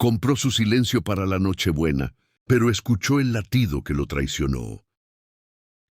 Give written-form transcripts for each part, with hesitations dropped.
Compró su silencio para la Nochebuena, pero escuchó el latido que lo traicionó.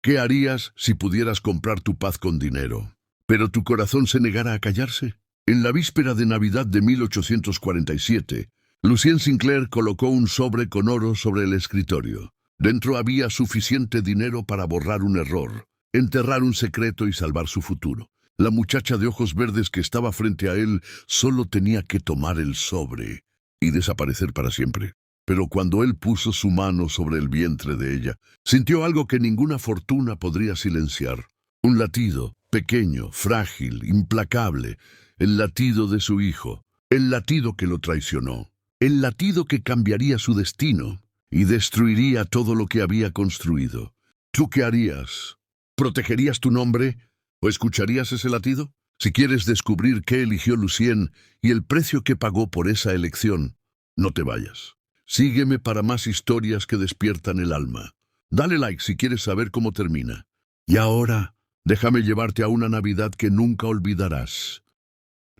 ¿Qué harías si pudieras comprar tu paz con dinero, pero tu corazón se negara a callarse? En la víspera de Navidad de 1847, Lucien Sinclair colocó un sobre con oro sobre el escritorio. Dentro había suficiente dinero para borrar un error, enterrar un secreto y salvar su futuro. La muchacha de ojos verdes que estaba frente a él solo tenía que tomar el sobre y desaparecer para siempre. Pero cuando él puso su mano sobre el vientre de ella, sintió algo que ninguna fortuna podría silenciar. Un latido, pequeño, frágil, implacable, el latido de su hijo, el latido que lo traicionó, el latido que cambiaría su destino y destruiría todo lo que había construido. ¿Tú qué harías? ¿Protegerías tu nombre o escucharías ese latido? Si quieres descubrir qué eligió Lucien y el precio que pagó por esa elección, no te vayas. Sígueme para más historias que despiertan el alma. Dale like si quieres saber cómo termina. Y ahora, déjame llevarte a una Navidad que nunca olvidarás.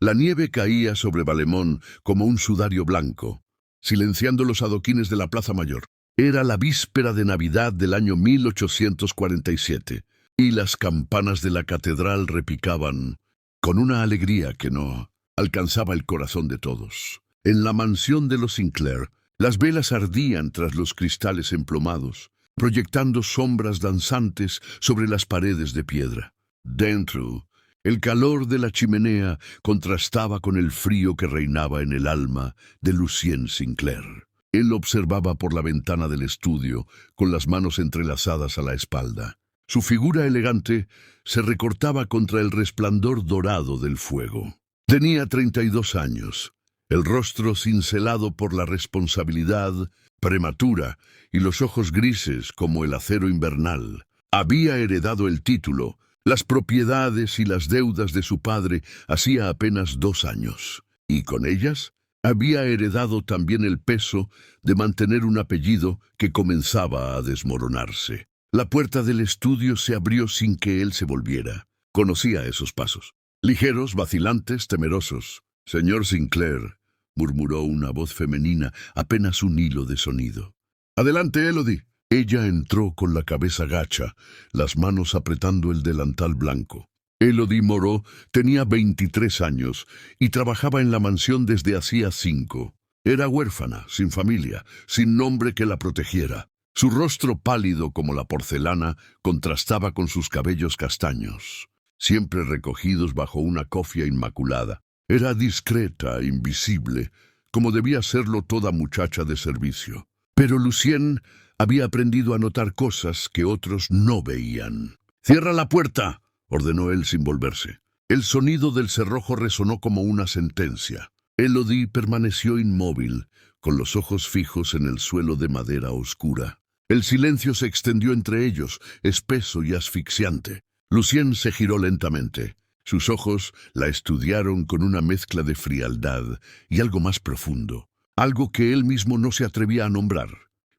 La nieve caía sobre Valemón como un sudario blanco, silenciando los adoquines de la Plaza Mayor. Era la víspera de Navidad del año 1847, y las campanas de la catedral repicaban con una alegría que no alcanzaba el corazón de todos. En la mansión de los Sinclair, las velas ardían tras los cristales emplomados, proyectando sombras danzantes sobre las paredes de piedra. Dentro, el calor de la chimenea contrastaba con el frío que reinaba en el alma de Lucien Sinclair. Él observaba por la ventana del estudio, con las manos entrelazadas a la espalda. Su figura elegante se recortaba contra el resplandor dorado del fuego. Tenía 32 años. El rostro cincelado por la responsabilidad prematura y los ojos grises como el acero invernal. Había heredado el título, las propiedades y las deudas de su padre hacía apenas 2 años, y con ellas había heredado también el peso de mantener un apellido que comenzaba a desmoronarse. La puerta del estudio se abrió sin que él se volviera. Conocía esos pasos, ligeros, vacilantes, temerosos. «Señor Sinclair», murmuró una voz femenina, apenas un hilo de sonido. «Adelante, Elodie». Ella entró con la cabeza gacha, las manos apretando el delantal blanco. Elodie Moreau tenía 23 años y trabajaba en la mansión desde hacía 5. Era huérfana, sin familia, sin nombre que la protegiera. Su rostro pálido como la porcelana contrastaba con sus cabellos castaños, siempre recogidos bajo una cofia inmaculada. Era discreta, invisible, como debía serlo toda muchacha de servicio. Pero Lucien había aprendido a notar cosas que otros no veían. «Cierra la puerta», ordenó él sin volverse. El sonido del cerrojo resonó como una sentencia. Elodie permaneció inmóvil, con los ojos fijos en el suelo de madera oscura. El silencio se extendió entre ellos, espeso y asfixiante. Lucien se giró lentamente. Sus ojos la estudiaron con una mezcla de frialdad y algo más profundo, algo que él mismo no se atrevía a nombrar.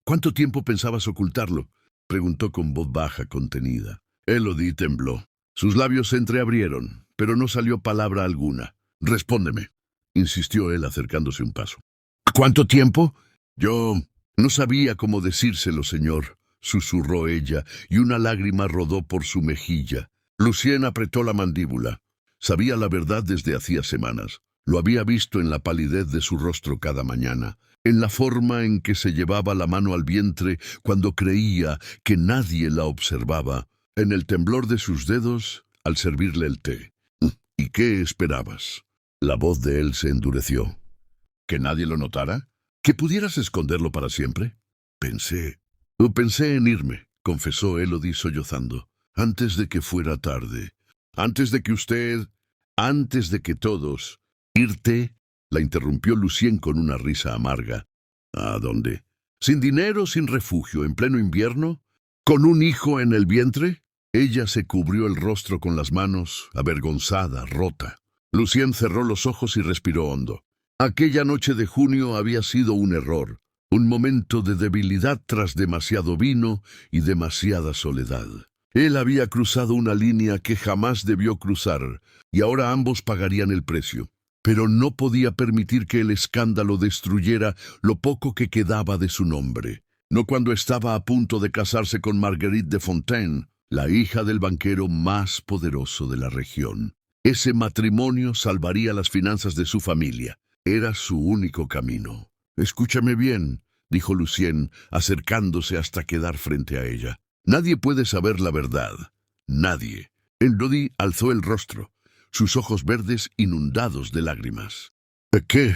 «¿Cuánto tiempo pensabas ocultarlo?», preguntó con voz baja, contenida. Elodie tembló. Sus labios se entreabrieron, pero no salió palabra alguna. «Respóndeme», insistió él acercándose un paso. «¿Cuánto tiempo?» «Yo no sabía cómo decírselo, señor», susurró ella, y una lágrima rodó por su mejilla. Lucien apretó la mandíbula. Sabía la verdad desde hacía semanas. Lo había visto en la palidez de su rostro cada mañana, en la forma en que se llevaba la mano al vientre cuando creía que nadie la observaba, en el temblor de sus dedos al servirle el té. «¿Y qué esperabas?» La voz de él se endureció. «¿Que nadie lo notara? ¿Que pudieras esconderlo para siempre?» Pensé en irme», confesó Elodie sollozando, «antes de que fuera tarde. Antes de que todos...» «¿Irte?», la interrumpió Lucien con una risa amarga. «¿A dónde? ¿Sin dinero, sin refugio, en pleno invierno? ¿Con un hijo en el vientre?» Ella se cubrió el rostro con las manos, avergonzada, rota. Lucien cerró los ojos y respiró hondo. Aquella noche de junio había sido un error, un momento de debilidad tras demasiado vino y demasiada soledad. Él había cruzado una línea que jamás debió cruzar, y ahora ambos pagarían el precio. pero no podía permitir que el escándalo destruyera lo poco que quedaba de su nombre. No cuando estaba a punto de casarse con Marguerite de Fontaine, la hija del banquero más poderoso de la región. Ese matrimonio salvaría las finanzas de su familia. Era su único camino. «Escúchame bien», dijo Lucien, acercándose hasta quedar frente a ella. «Nadie puede saber la verdad. Nadie». Elodie alzó el rostro, sus ojos verdes inundados de lágrimas. «¿Qué?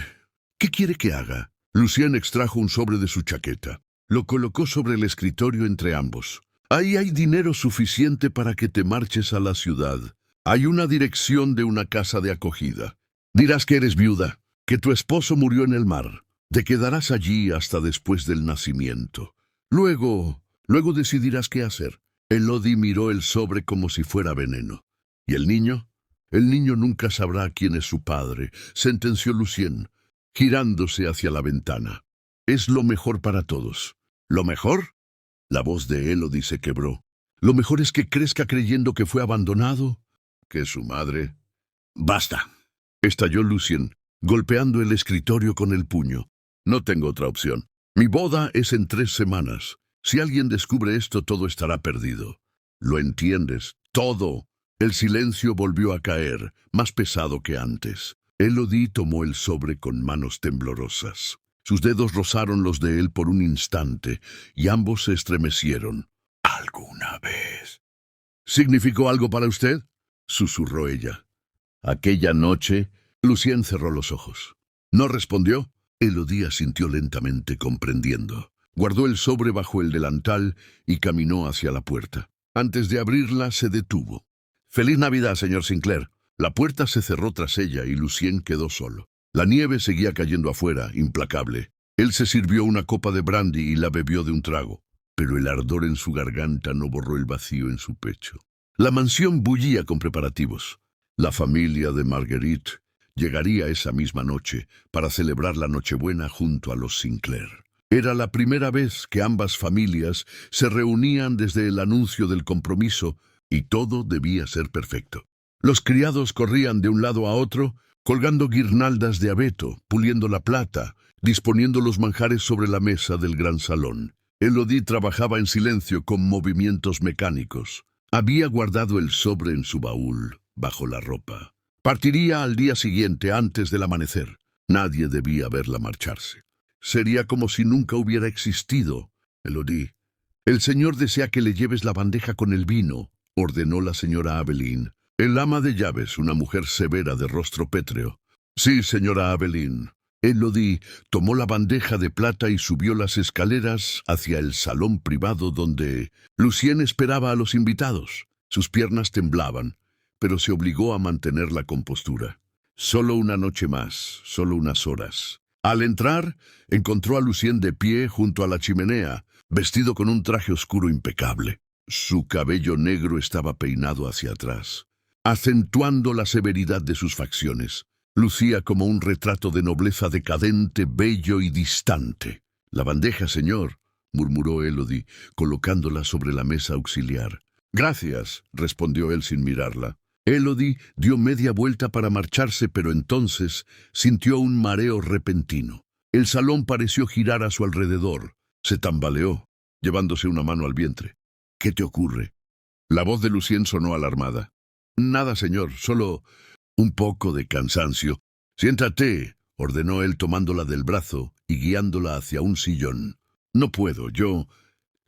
¿Qué quiere que haga?» Lucien extrajo un sobre de su chaqueta. Lo colocó sobre el escritorio entre ambos. «Ahí hay dinero suficiente para que te marches a la ciudad. Hay una dirección de una casa de acogida. Dirás que eres viuda, que tu esposo murió en el mar. Te quedarás allí hasta después del nacimiento. Luego decidirás qué hacer». Elodie miró el sobre como si fuera veneno. «¿Y el niño?» «El niño nunca sabrá quién es su padre», sentenció Lucien, girándose hacia la ventana. «Es lo mejor para todos». «¿Lo mejor?» La voz de Elodie se quebró. «Lo mejor es que crezca creyendo que fue abandonado, que su madre...» «Basta», estalló Lucien, golpeando el escritorio con el puño. «No tengo otra opción. Mi boda es en 3 semanas. Si alguien descubre esto, todo estará perdido». «¿Lo entiendes? Todo». El silencio volvió a caer, más pesado que antes. Elodie tomó el sobre con manos temblorosas. Sus dedos rozaron los de él por un instante, y ambos se estremecieron. «¿Alguna vez significó algo para usted?», susurró ella. Aquella noche, Lucien cerró los ojos. ¿No respondió? Elodie asintió lentamente, comprendiendo. Guardó el sobre bajo el delantal y caminó hacia la puerta. Antes de abrirla, se detuvo. «Feliz Navidad, señor Sinclair». La puerta se cerró tras ella y Lucien quedó solo. La nieve seguía cayendo afuera, implacable. Él se sirvió una copa de brandy y la bebió de un trago, pero el ardor en su garganta no borró el vacío en su pecho. La mansión bullía con preparativos. La familia de Marguerite llegaría esa misma noche para celebrar la Nochebuena junto a los Sinclair. Era la primera vez que ambas familias se reunían desde el anuncio del compromiso y todo debía ser perfecto. Los criados corrían de un lado a otro, colgando guirnaldas de abeto, puliendo la plata, disponiendo los manjares sobre la mesa del gran salón. Elodie trabajaba en silencio con movimientos mecánicos. Había guardado el sobre en su baúl, bajo la ropa. Partiría al día siguiente, antes del amanecer. Nadie debía verla marcharse. Sería como si nunca hubiera existido. «Elodie, el señor desea que le lleves la bandeja con el vino», ordenó la señora Aveline. El ama de llaves, una mujer severa de rostro pétreo. «Sí, señora Aveline». Elodie tomó la bandeja de plata y subió las escaleras hacia el salón privado donde Lucien esperaba a los invitados. Sus piernas temblaban, pero se obligó a mantener la compostura. Solo una noche más, solo unas horas. Al entrar, encontró a Lucien de pie junto a la chimenea, vestido con un traje oscuro impecable. Su cabello negro estaba peinado hacia atrás, acentuando la severidad de sus facciones. Lucía como un retrato de nobleza decadente, bello y distante. «La bandeja, señor», murmuró Elodie, colocándola sobre la mesa auxiliar. «Gracias», respondió él sin mirarla. Elodie dio media vuelta para marcharse, pero entonces sintió un mareo repentino. El salón pareció girar a su alrededor. Se tambaleó, llevándose una mano al vientre. «¿Qué te ocurre?» La voz de Lucien sonó alarmada. «Nada, señor, solo un poco de cansancio». «Siéntate», ordenó él tomándola del brazo y guiándola hacia un sillón. «No puedo, yo...»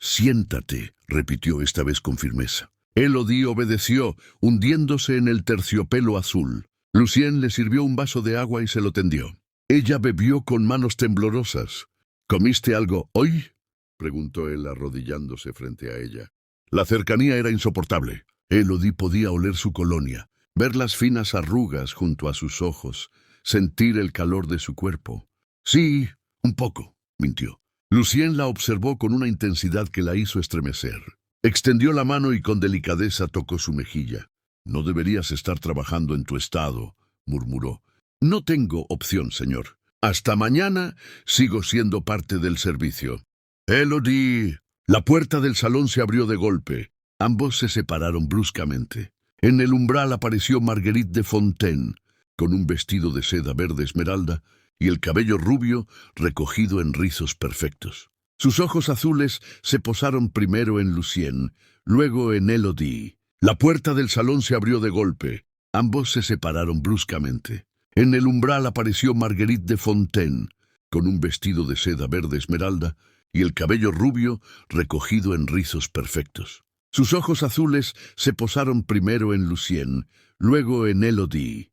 «Siéntate», repitió esta vez con firmeza. Elodie obedeció, hundiéndose en el terciopelo azul. Lucien le sirvió un vaso de agua y se lo tendió. Ella bebió con manos temblorosas. «¿Comiste algo hoy?», preguntó él arrodillándose frente a ella. La cercanía era insoportable. Elodie podía oler su colonia, ver las finas arrugas junto a sus ojos, sentir el calor de su cuerpo. «Sí, un poco», mintió. Lucien la observó con una intensidad que la hizo estremecer. Extendió la mano y con delicadeza tocó su mejilla. «No deberías estar trabajando en tu estado», murmuró. «No tengo opción, señor. Hasta mañana sigo siendo parte del servicio». «Elodie». La puerta del salón se abrió de golpe. Ambos se separaron bruscamente. En el umbral apareció Marguerite de Fontaine, con un vestido de seda verde esmeralda y el cabello rubio recogido en rizos perfectos. Sus ojos azules se posaron primero en Lucien, luego en Élodie. La puerta del salón se abrió de golpe. Ambos se separaron bruscamente. En el umbral apareció Marguerite de Fontaine, con un vestido de seda verde esmeralda y el cabello rubio recogido en rizos perfectos. Sus ojos azules se posaron primero en Lucien, luego en Élodie.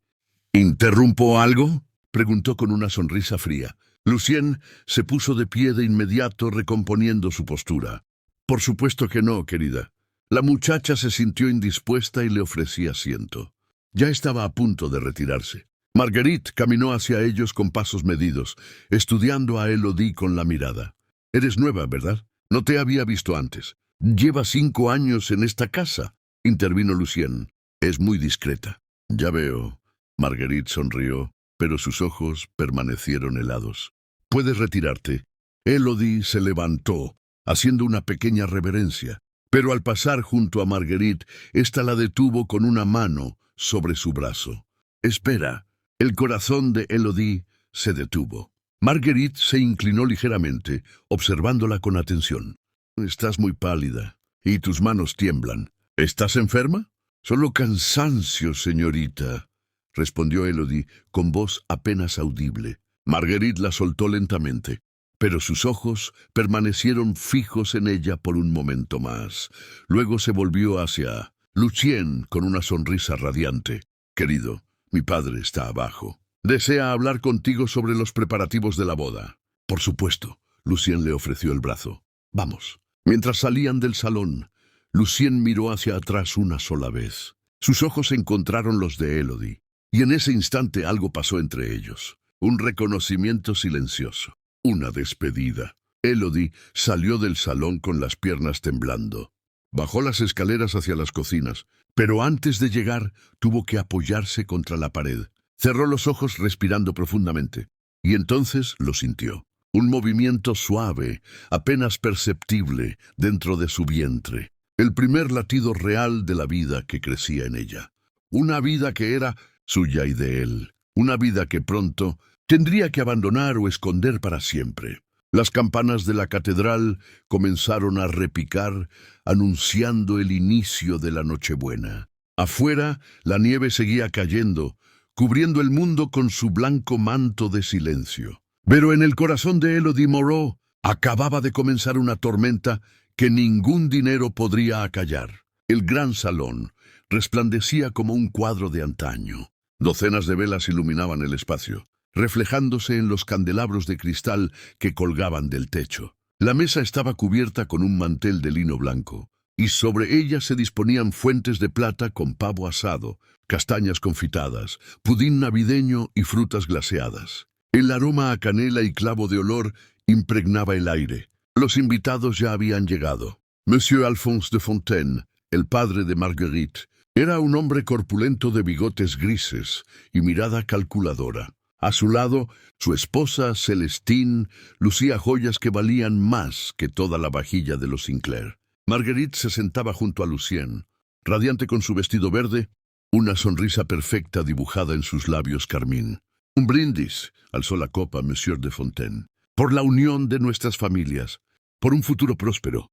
¿Interrumpo algo?, preguntó con una sonrisa fría. Lucien se puso de pie de inmediato, recomponiendo su postura. Por supuesto que no, querida. La muchacha se sintió indispuesta y le ofrecí asiento. Ya estaba a punto de retirarse. Marguerite caminó hacia ellos con pasos medidos, estudiando a Élodie con la mirada. «Eres nueva, ¿verdad? No te había visto antes. Lleva 5 años en esta casa», intervino Lucien. «Es muy discreta». «Ya veo». Marguerite sonrió, pero sus ojos permanecieron helados. «Puedes retirarte». Élodie se levantó, haciendo una pequeña reverencia, pero al pasar junto a Marguerite, ésta la detuvo con una mano sobre su brazo. «Espera». El corazón de Élodie se detuvo. Marguerite se inclinó ligeramente, observándola con atención. «Estás muy pálida, y tus manos tiemblan. ¿Estás enferma?» «Solo cansancio, señorita», respondió Élodie con voz apenas audible. Marguerite la soltó lentamente, pero sus ojos permanecieron fijos en ella por un momento más. Luego se volvió hacia Lucien con una sonrisa radiante. «Querido, mi padre está abajo. Desea hablar contigo sobre los preparativos de la boda». «Por supuesto». Lucien le ofreció el brazo. «Vamos». Mientras salían del salón, Lucien miró hacia atrás una sola vez. Sus ojos encontraron los de Élodie, y en ese instante algo pasó entre ellos. Un reconocimiento silencioso. Una despedida. Élodie salió del salón con las piernas temblando. Bajó las escaleras hacia las cocinas, pero antes de llegar tuvo que apoyarse contra la pared. Cerró los ojos respirando profundamente, y entonces lo sintió. Un movimiento suave, apenas perceptible, dentro de su vientre. El primer latido real de la vida que crecía en ella. Una vida que era suya y de él. Una vida que pronto tendría que abandonar o esconder para siempre. Las campanas de la catedral comenzaron a repicar, anunciando el inicio de la Nochebuena. Afuera, la nieve seguía cayendo, cubriendo el mundo con su blanco manto de silencio. Pero en el corazón de Élodie Moreau acababa de comenzar una tormenta que ningún dinero podría acallar. El gran salón resplandecía como un cuadro de antaño. Docenas de velas iluminaban el espacio, reflejándose en los candelabros de cristal que colgaban del techo. La mesa estaba cubierta con un mantel de lino blanco, y sobre ella se disponían fuentes de plata con pavo asado, castañas confitadas, pudín navideño y frutas glaseadas. El aroma a canela y clavo de olor impregnaba el aire. Los invitados ya habían llegado. Monsieur Alphonse de Fontaine, el padre de Marguerite, era un hombre corpulento de bigotes grises y mirada calculadora. A su lado, su esposa, Celestine, lucía joyas que valían más que toda la vajilla de los Sinclair. Marguerite se sentaba junto a Lucien, radiante con su vestido verde, una sonrisa perfecta dibujada en sus labios carmín. «Un brindis», alzó la copa Monsieur de Fontaine, «por la unión de nuestras familias, por un futuro próspero».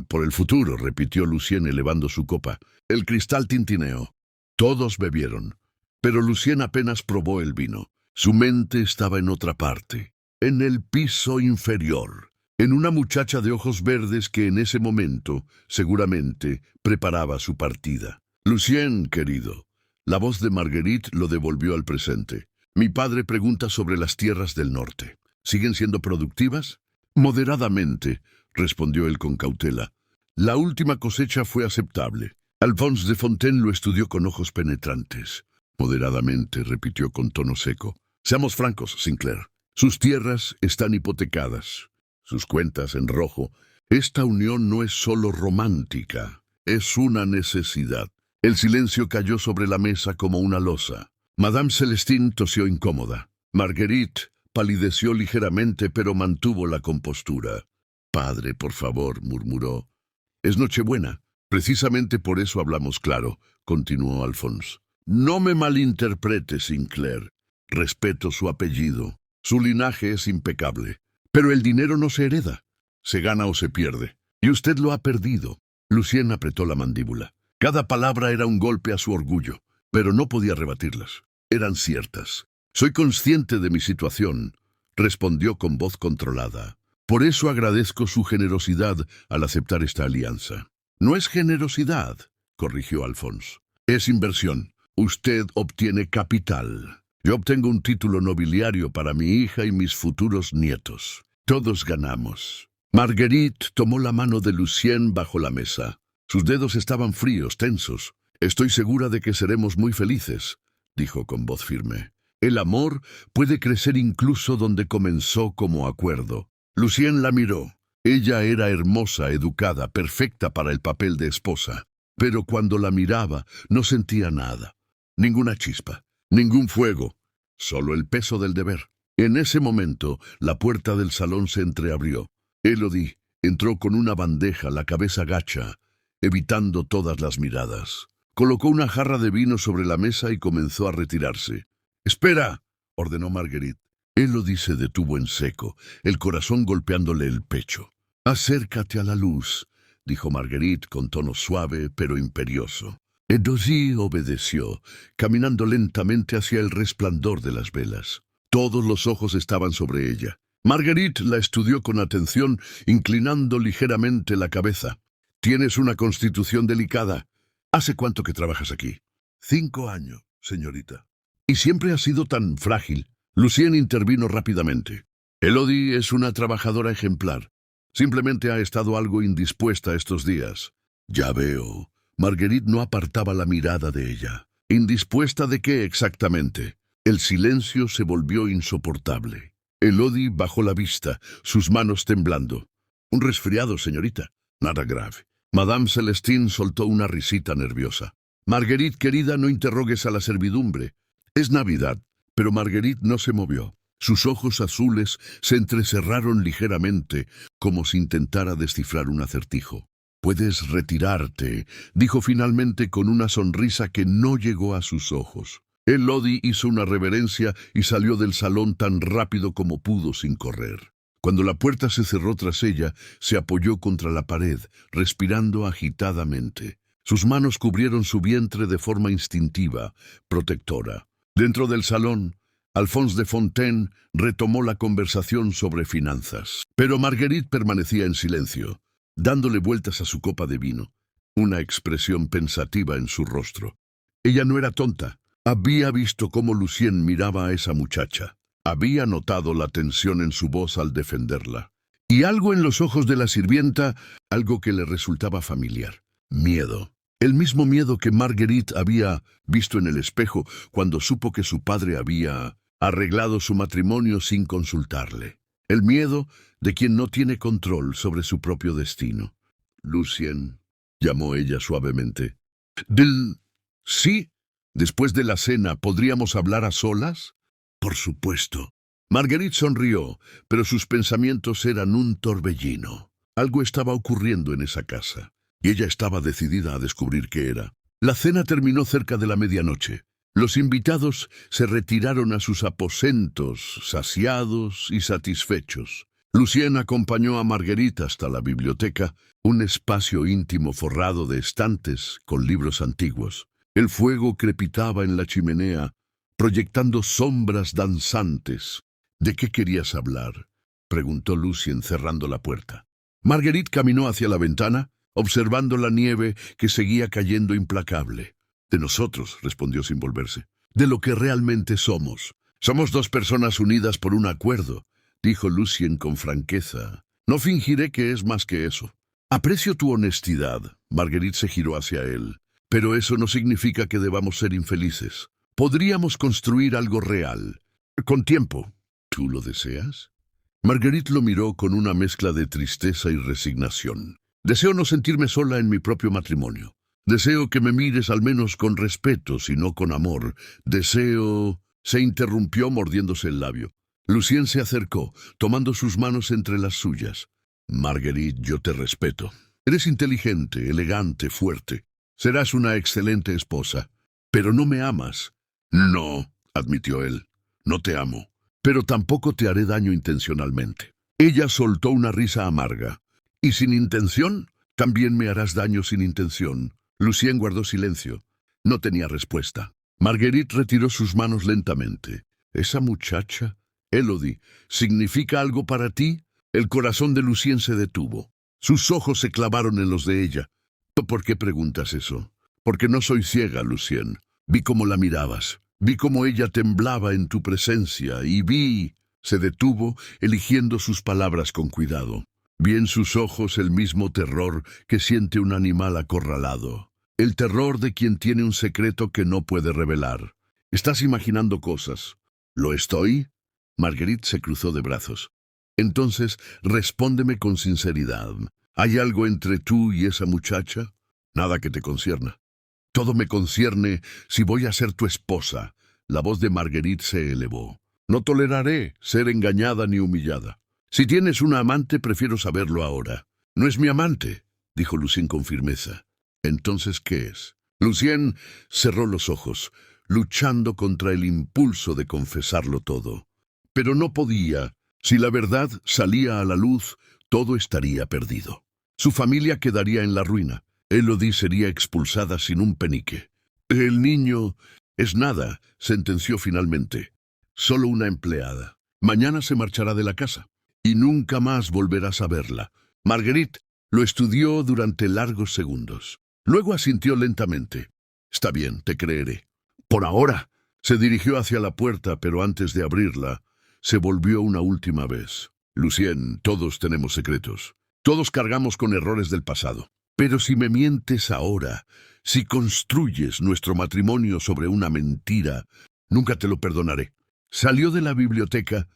«Por el futuro», repitió Lucien elevando su copa. El cristal tintineó. Todos bebieron, pero Lucien apenas probó el vino. Su mente estaba en otra parte, en el piso inferior, en una muchacha de ojos verdes que en ese momento, seguramente, preparaba su partida. «Lucien, querido». La voz de Marguerite lo devolvió al presente. «Mi padre pregunta sobre las tierras del norte. ¿Siguen siendo productivas?» «Moderadamente», respondió él con cautela. «La última cosecha fue aceptable». Alphonse de Fontaine lo estudió con ojos penetrantes. «Moderadamente», repitió con tono seco. «Seamos francos, Sinclair. Sus tierras están hipotecadas, sus cuentas en rojo. Esta unión no es solo romántica, es una necesidad». El silencio cayó sobre la mesa como una losa. Madame Celestine tosió incómoda. Marguerite palideció ligeramente, pero mantuvo la compostura. «Padre, por favor», murmuró. «Es Nochebuena. Precisamente por eso hablamos claro», continuó Alphonse. No me malinterprete, Sinclair. Respeto su apellido. Su linaje es impecable. Pero el dinero no se hereda. Se gana o se pierde. Y usted lo ha perdido. Lucien apretó la mandíbula. Cada palabra era un golpe a su orgullo, pero no podía rebatirlas. Eran ciertas. Soy consciente de mi situación, respondió con voz controlada. Por eso agradezco su generosidad al aceptar esta alianza. No es generosidad, corrigió Alphonse. Es inversión. Usted obtiene capital. Yo obtengo un título nobiliario para mi hija y mis futuros nietos. Todos ganamos. Marguerite tomó la mano de Lucien bajo la mesa. Sus dedos estaban fríos, tensos. Estoy segura de que seremos muy felices, dijo con voz firme. El amor puede crecer incluso donde comenzó como acuerdo. Lucien la miró. Ella era hermosa, educada, perfecta para el papel de esposa. Pero cuando la miraba, no sentía nada. Ninguna chispa, ningún fuego, solo el peso del deber. En ese momento, la puerta del salón se entreabrió. Elodie entró con una bandeja, la cabeza gacha, evitando todas las miradas. Colocó una jarra de vino sobre la mesa y comenzó a retirarse. «¡Espera!», ordenó Marguerite. Elodie se detuvo en seco, el corazón golpeándole el pecho. «Acércate a la luz», dijo Marguerite con tono suave pero imperioso. Elodie obedeció, caminando lentamente hacia el resplandor de las velas. Todos los ojos estaban sobre ella. Marguerite la estudió con atención, inclinando ligeramente la cabeza. «Tienes una constitución delicada. ¿Hace cuánto que trabajas aquí?» 5 años, señorita. «¿Y siempre has sido tan frágil?» Lucien intervino rápidamente. «Elodie es una trabajadora ejemplar. Simplemente ha estado algo indispuesta estos días». «Ya veo». Marguerite no apartaba la mirada de ella. ¿Indispuesta de qué exactamente? El silencio se volvió insoportable. Elodie bajó la vista, sus manos temblando. «Un resfriado, señorita. Nada grave». Madame Celestine soltó una risita nerviosa. «Marguerite, querida, no interrogues a la servidumbre. Es Navidad». Pero Marguerite no se movió. Sus ojos azules se entrecerraron ligeramente, como si intentara descifrar un acertijo. «Puedes retirarte», dijo finalmente con una sonrisa que no llegó a sus ojos. Elodie hizo una reverencia y salió del salón tan rápido como pudo sin correr. Cuando la puerta se cerró tras ella, se apoyó contra la pared, respirando agitadamente. Sus manos cubrieron su vientre de forma instintiva, protectora. Dentro del salón, Alphonse de Fontaine retomó la conversación sobre finanzas. Pero Marguerite permanecía en silencio, dándole vueltas a su copa de vino, una expresión pensativa en su rostro. Ella no era tonta. Había visto cómo Lucien miraba a esa muchacha. Había notado la tensión en su voz al defenderla. Y algo en los ojos de la sirvienta, algo que le resultaba familiar. Miedo. El mismo miedo que Marguerite había visto en el espejo cuando supo que su padre había arreglado su matrimonio sin consultarle. El miedo de quien no tiene control sobre su propio destino. «Lucien», llamó ella suavemente. «Sí. Después de la cena, ¿podríamos hablar a solas?» «Por supuesto». Marguerite sonrió, pero sus pensamientos eran un torbellino. Algo estaba ocurriendo en esa casa, y ella estaba decidida a descubrir qué era. La cena terminó cerca de la medianoche. Los invitados se retiraron a sus aposentos, saciados y satisfechos. Lucien acompañó a Marguerite hasta la biblioteca, un espacio íntimo forrado de estantes con libros antiguos. El fuego crepitaba en la chimenea, proyectando sombras danzantes. «¿De qué querías hablar?», preguntó Lucien cerrando la puerta. Marguerite caminó hacia la ventana, observando la nieve que seguía cayendo implacable. «De nosotros», respondió sin volverse. «De lo que realmente somos. Somos 2 personas unidas por un acuerdo», dijo Lucien con franqueza. «No fingiré que es más que eso». «Aprecio tu honestidad», Marguerite se giró hacia él. «Pero eso no significa que debamos ser infelices. Podríamos construir algo real. Con tiempo». «¿Tú lo deseas?». Marguerite lo miró con una mezcla de tristeza y resignación. «Deseo no sentirme sola en mi propio matrimonio. Deseo que me mires al menos con respeto, si no con amor. Deseo...». Se interrumpió mordiéndose el labio. Lucien se acercó, tomando sus manos entre las suyas. «Marguerite, yo te respeto. Eres inteligente, elegante, fuerte. Serás una excelente esposa. «Pero no me amas». «No», admitió él, «no te amo, pero tampoco te haré daño intencionalmente». Ella soltó una risa amarga. «¿Y sin intención? También me harás daño sin intención». Lucien guardó silencio. No tenía respuesta. Marguerite retiró sus manos lentamente. «¿Esa muchacha, Élodie, significa algo para ti?» El corazón de Lucien se detuvo. Sus ojos se clavaron en los de ella. «¿Por qué preguntas eso?» «Porque no soy ciega, Lucien. Vi cómo la mirabas. Vi cómo ella temblaba en tu presencia y vi...» Se detuvo, eligiendo sus palabras con cuidado. «Vi en sus ojos el mismo terror que siente un animal acorralado. El terror de quien tiene un secreto que no puede revelar. Estás imaginando cosas». «¿Lo estoy?» Marguerite se cruzó de brazos. «Entonces, respóndeme con sinceridad. ¿Hay algo entre tú y esa muchacha?» «Nada que te concierna». «Todo me concierne si voy a ser tu esposa». La voz de Marguerite se elevó. «No toleraré ser engañada ni humillada. Si tienes una amante, prefiero saberlo ahora». «No es mi amante», dijo Lucien con firmeza. «¿Entonces qué es?» Lucien cerró los ojos, luchando contra el impulso de confesarlo todo. Pero no podía. Si la verdad salía a la luz, todo estaría perdido. Su familia quedaría en la ruina. Élodie sería expulsada sin un penique. «El niño es nada», sentenció finalmente. «Solo una empleada. Mañana se marchará de la casa y nunca más volverás a verla». Marguerite lo estudió durante largos segundos. Luego asintió lentamente. «Está bien, te creeré. Por ahora». Se dirigió hacia la puerta, pero antes de abrirla, se volvió una última vez. «Lucien, todos tenemos secretos. Todos cargamos con errores del pasado. Pero si me mientes ahora, si construyes nuestro matrimonio sobre una mentira, nunca te lo perdonaré». Salió de la biblioteca,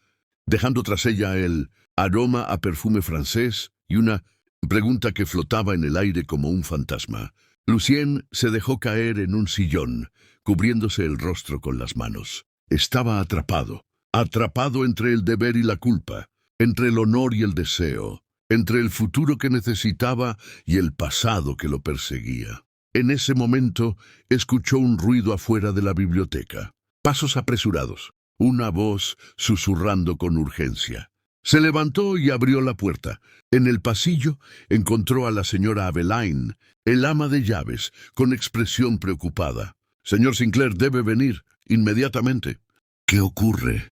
dejando tras ella el aroma a perfume francés y una pregunta que flotaba en el aire como un fantasma. Lucien se dejó caer en un sillón, cubriéndose el rostro con las manos. Estaba atrapado entre el deber y la culpa, entre el honor y el deseo, entre el futuro que necesitaba y el pasado que lo perseguía. En ese momento escuchó un ruido afuera de la biblioteca. Pasos apresurados. Una voz susurrando con urgencia. Se levantó y abrió la puerta. En el pasillo encontró a la señora Aveline, el ama de llaves, con expresión preocupada. «Señor Sinclair debe venir inmediatamente». «¿Qué ocurre?»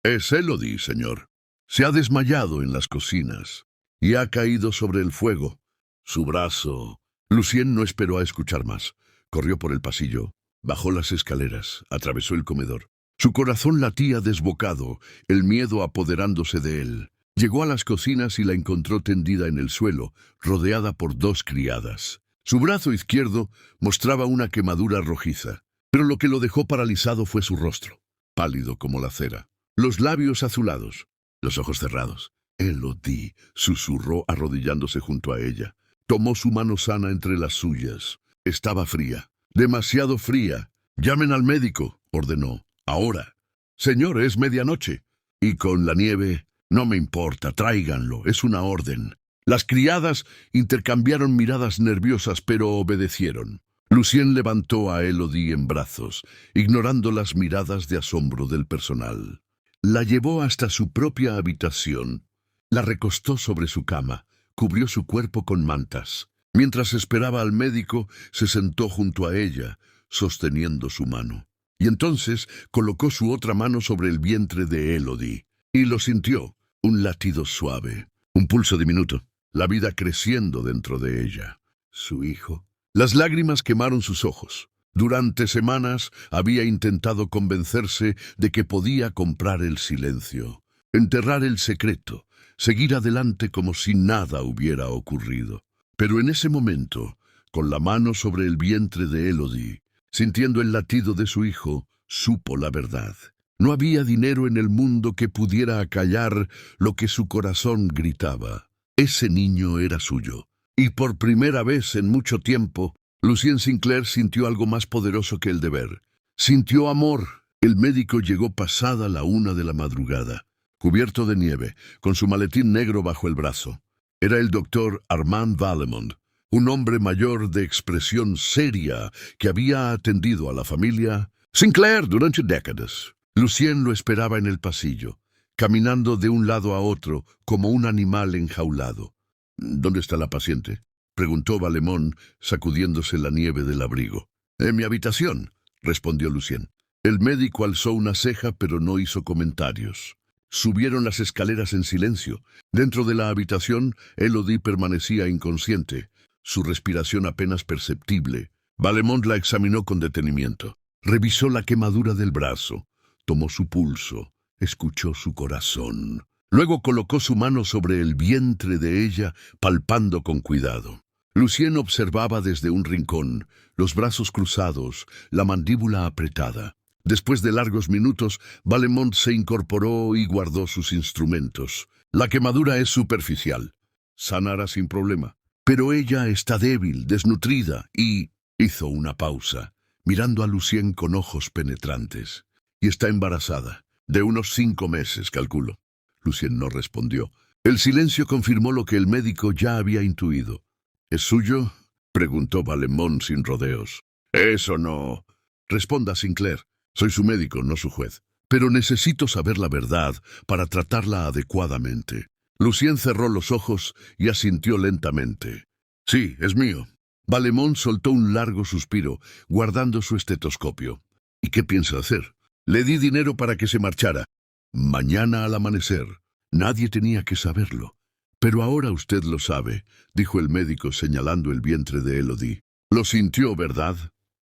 «Es Élodie, señor. Se ha desmayado en las cocinas y ha caído sobre el fuego. Su brazo...» Lucien no esperó a escuchar más. Corrió por el pasillo, bajó las escaleras, atravesó el comedor. Su corazón latía desbocado, el miedo apoderándose de él. Llegó a las cocinas y la encontró tendida en el suelo, rodeada por 2 criadas. Su brazo izquierdo mostraba una quemadura rojiza, pero lo que lo dejó paralizado fue su rostro, pálido como la cera, los labios azulados, los ojos cerrados. «Élodie», susurró arrodillándose junto a ella. Tomó su mano sana entre las suyas. Estaba fría, demasiado fría. «Llamen al médico», ordenó. «Ahora». «Señor, es medianoche». «Y con la nieve...». «No me importa, tráiganlo, es una orden». Las criadas intercambiaron miradas nerviosas, pero obedecieron. Lucien levantó a Élodie en brazos, ignorando las miradas de asombro del personal. La llevó hasta su propia habitación. La recostó sobre su cama, cubrió su cuerpo con mantas. Mientras esperaba al médico, se sentó junto a ella, sosteniendo su mano. Y entonces colocó su otra mano sobre el vientre de Élodie. Y lo sintió, un latido suave, un pulso diminuto, la vida creciendo dentro de ella. Su hijo. Las lágrimas quemaron sus ojos. Durante semanas había intentado convencerse de que podía comprar el silencio, enterrar el secreto, seguir adelante como si nada hubiera ocurrido. Pero en ese momento, con la mano sobre el vientre de Élodie, sintiendo el latido de su hijo, supo la verdad. No había dinero en el mundo que pudiera acallar lo que su corazón gritaba. Ese niño era suyo. Y por primera vez en mucho tiempo, Lucien Sinclair sintió algo más poderoso que el deber. Sintió amor. El médico llegó pasada la 1 de la madrugada, cubierto de nieve, con su maletín negro bajo el brazo. Era el doctor Armand Vallemont, un hombre mayor de expresión seria que había atendido a la familia Sinclair durante décadas. Lucien lo esperaba en el pasillo, caminando de un lado a otro como un animal enjaulado. «¿Dónde está la paciente?», preguntó Vallemont, sacudiéndose la nieve del abrigo. «En mi habitación», respondió Lucien. El médico alzó una ceja, pero no hizo comentarios. Subieron las escaleras en silencio. Dentro de la habitación, Elodie permanecía inconsciente, su respiración apenas perceptible. Vallemont la examinó con detenimiento. Revisó la quemadura del brazo, tomó su pulso, escuchó su corazón. Luego colocó su mano sobre el vientre de ella, palpando con cuidado. Lucien observaba desde un rincón, los brazos cruzados, la mandíbula apretada. Después de largos minutos, Vallemont se incorporó y guardó sus instrumentos. La quemadura es superficial. Sanará sin problema. Pero ella está débil, desnutrida, y hizo una pausa, mirando a Lucien con ojos penetrantes. Y está embarazada, de unos 5 meses, calculo. Lucien no respondió. El silencio confirmó lo que el médico ya había intuido. ¿Es suyo?, preguntó Vallemont sin rodeos. «Eso no». «Responda, Sinclair. Soy su médico, no su juez. Pero necesito saber la verdad para tratarla adecuadamente». Lucien cerró los ojos y asintió lentamente. «Sí, es mío». Vallemont soltó un largo suspiro, guardando su estetoscopio. «¿Y qué piensa hacer?». «Le di dinero para que se marchara. Mañana al amanecer». Nadie tenía que saberlo. «Pero ahora usted lo sabe», dijo el médico señalando el vientre de Elodie. «Lo sintió, ¿verdad?».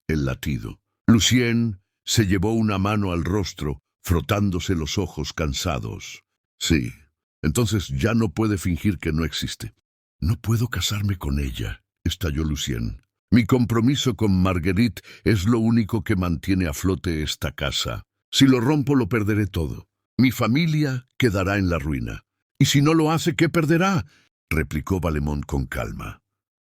El latido. Lucien se llevó una mano al rostro, frotándose los ojos cansados. «Sí. Entonces ya no puede fingir que no existe». «No puedo casarme con ella», estalló Lucien. «Mi compromiso con Marguerite es lo único que mantiene a flote esta casa. Si lo rompo, lo perderé todo. Mi familia quedará en la ruina». «¿Y si no lo hace, qué perderá?», replicó Vallemont con calma.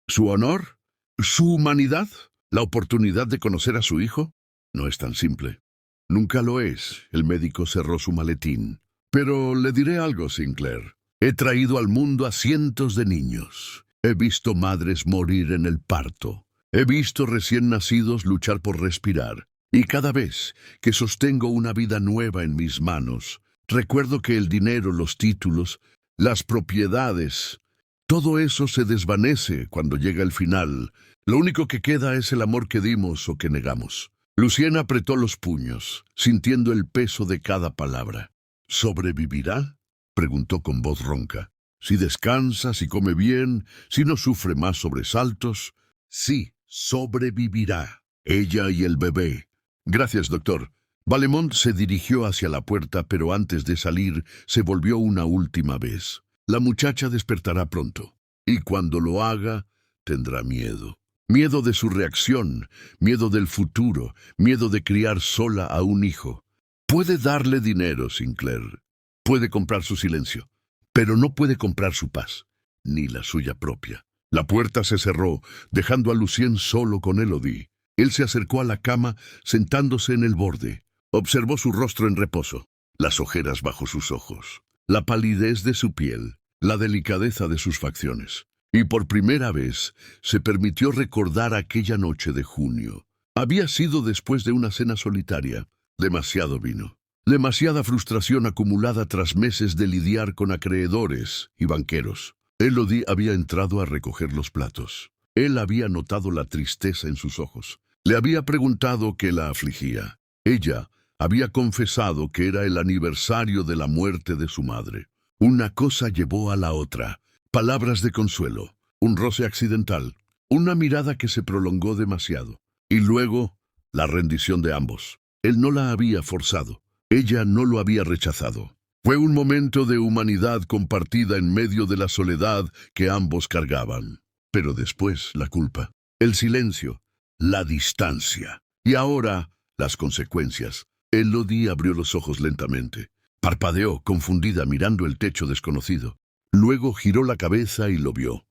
«¿Su honor? ¿Su humanidad? ¿La oportunidad de conocer a su hijo? No es tan simple». «Nunca lo es». El médico cerró su maletín. «Pero le diré algo, Sinclair. He traído al mundo a cientos de niños. He visto madres morir en el parto. He visto recién nacidos luchar por respirar. Y cada vez que sostengo una vida nueva en mis manos, recuerdo que el dinero, los títulos, las propiedades, todo eso se desvanece cuando llega el final. Lo único que queda es el amor que dimos o que negamos». Lucien apretó los puños, sintiendo el peso de cada palabra. «¿Sobrevivirá?», preguntó con voz ronca. «Si descansa, si come bien, si no sufre más sobresaltos». «Sí, sobrevivirá. Ella y el bebé». «Gracias, doctor». Vallemont se dirigió hacia la puerta, pero antes de salir se volvió una última vez. «La muchacha despertará pronto, y cuando lo haga, tendrá miedo. Miedo de su reacción, miedo del futuro, miedo de criar sola a un hijo. Puede darle dinero, Sinclair. Puede comprar su silencio, pero no puede comprar su paz, ni la suya propia». La puerta se cerró, dejando a Lucien solo con Elodie. Él se acercó a la cama, sentándose en el borde. Observó su rostro en reposo, las ojeras bajo sus ojos, la palidez de su piel, la delicadeza de sus facciones. Y por primera vez se permitió recordar aquella noche de junio. Había sido después de una cena solitaria. Demasiado vino. Demasiada frustración acumulada tras meses de lidiar con acreedores y banqueros. Elodie había entrado a recoger los platos. Él había notado la tristeza en sus ojos. Le había preguntado qué la afligía. Ella había confesado que era el aniversario de la muerte de su madre. Una cosa llevó a la otra. Palabras de consuelo, un roce accidental, una mirada que se prolongó demasiado. Y luego, la rendición de ambos. Él no la había forzado. Ella no lo había rechazado. Fue un momento de humanidad compartida en medio de la soledad que ambos cargaban. Pero después, la culpa, el silencio, la distancia. Y ahora, las consecuencias. Elodie abrió los ojos lentamente. Parpadeó, confundida, mirando el techo desconocido. Luego giró la cabeza y lo vio.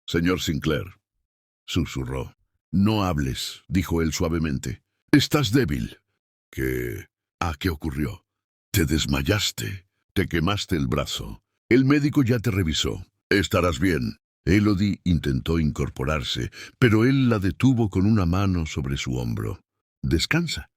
«Señor Sinclair», susurró. «No hables», dijo él suavemente. «Estás débil». «¿Qué? ¿Qué ocurrió?» «Te desmayaste. Te quemaste el brazo. El médico ya te revisó. Estarás bien». Élodie intentó incorporarse, pero él la detuvo con una mano sobre su hombro. «Descansa.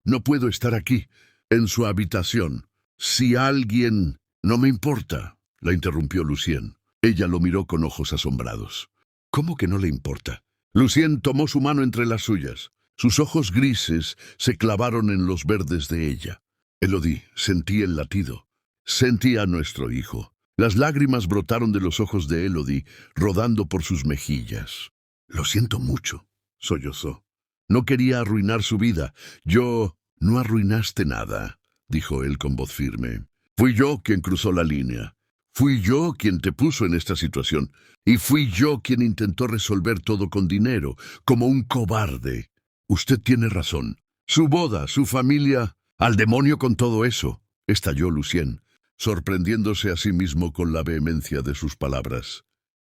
No puedo estar aquí, en su habitación. Si alguien... No me importa», la interrumpió Lucien. Ella lo miró con ojos asombrados. «¿Cómo que no le importa?» Lucien tomó su mano entre las suyas. Sus ojos grises se clavaron en los verdes de ella. «Élodie, sentí el latido. Sentí a nuestro hijo». Las lágrimas brotaron de los ojos de Élodie, rodando por sus mejillas. «Lo siento mucho», sollozó. «No quería arruinar su vida. Yo... No arruinaste nada», dijo él con voz firme. «Fui yo quien cruzó la línea. Fui yo quien te puso en esta situación. Y fui yo quien intentó resolver todo con dinero, como un cobarde. Usted tiene razón. Su boda, su familia... ¡Al demonio con todo eso!», estalló Lucien, sorprendiéndose a sí mismo con la vehemencia de sus palabras.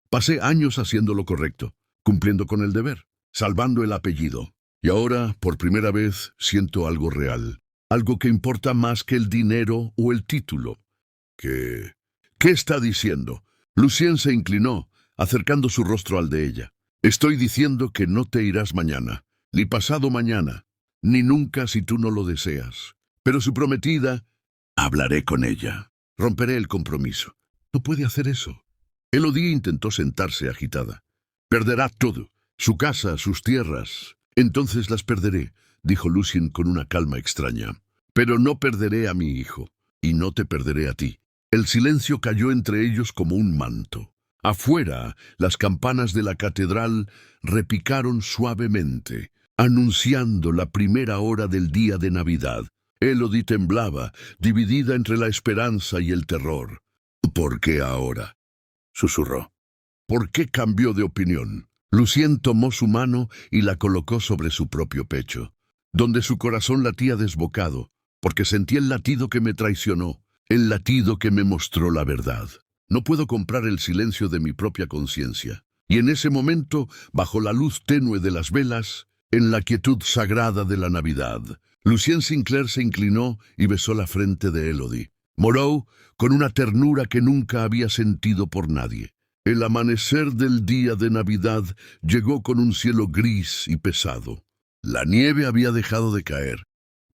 «Pasé años haciendo lo correcto, cumpliendo con el deber, salvando el apellido. Y ahora, por primera vez, siento algo real, algo que importa más que el dinero o el título». «¿Qué está diciendo?» Lucien se inclinó, acercando su rostro al de ella. «Estoy diciendo que no te irás mañana, ni pasado mañana, ni nunca si tú no lo deseas. Pero su prometida... Hablaré con ella. Romperé el compromiso». «No puede hacer eso». Élodie intentó sentarse agitada. «Perderá todo, su casa, sus tierras». «Entonces las perderé», dijo Lucien con una calma extraña. «Pero no perderé a mi hijo, y no te perderé a ti». El silencio cayó entre ellos como un manto. Afuera, las campanas de la catedral repicaron suavemente, anunciando la primera hora del día de Navidad. Élodie temblaba, dividida entre la esperanza y el terror. «¿Por qué ahora?», susurró. «¿Por qué cambió de opinión?». Lucien tomó su mano y la colocó sobre su propio pecho, donde su corazón latía desbocado, porque sentí el latido que me traicionó, el latido que me mostró la verdad. No puedo comprar el silencio de mi propia conciencia. Y en ese momento, bajo la luz tenue de las velas, en la quietud sagrada de la Navidad, Lucien Sinclair se inclinó y besó la frente de Élodie. Moreau, con una ternura que nunca había sentido por nadie. El amanecer del día de Navidad llegó con un cielo gris y pesado. La nieve había dejado de caer,